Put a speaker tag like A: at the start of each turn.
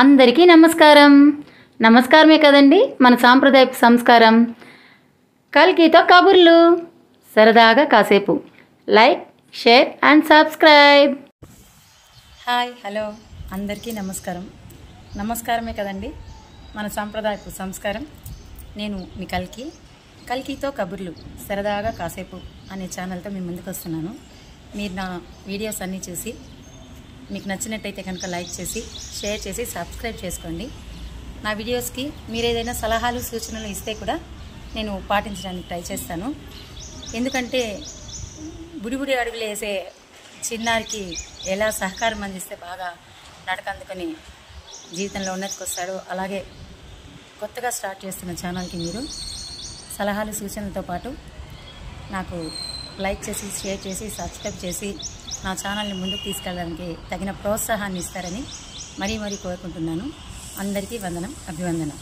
A: అందరికీ నమస్కారం. నమస్కారమే కదండి మన సాంప్రదాయపు సంస్కారం. కల్కితో కబుర్లు, సరదాగా కాసేపు. Like, share and subscribe.
B: Hi, hello, అందరికీ నమస్కారం. నమస్కారమే కదండి మన సాంప్రదాయపు సంస్కారం. నేను మీ కల్కితో కబుర్లు, సరదాగా కాసేపు అనే ఛానల్తో మీ ముందుకు వస్తున్నాను. మీరు నా వీడియోస్ అన్నీ చూసి మీకు నచ్చినట్టయితే కనుక లైక్ చేసి, షేర్ చేసి, సబ్స్క్రైబ్ చేసుకోండి. నా వీడియోస్కి మీరు ఏదైనా సలహాలు సూచనలు ఇస్తే కూడా నేను పాటించడానికి ట్రై చేస్తాను. ఎందుకంటే బుడిబుడి అడుగులు వేసే చిన్నారికి ఎలా సహకారం అందిస్తే బాగా నడక అందుకొని జీవితంలో ఉన్నతికి వస్తాడో, అలాగే కొత్తగా స్టార్ట్ చేస్తున్న ఛానల్కి మీరు సలహాలు సూచనలతో పాటు నాకు లైక్ చేసి, షేర్ చేసి, సబ్స్క్రైబ్ చేసి నా ఛానల్ని ముందుకు తీసుకెళ్ళడానికి తగిన ప్రోత్సాహాన్ని ఇస్తారని మరీ కోరుకుంటున్నాను. అందరికీ వందనం, అభివందనం.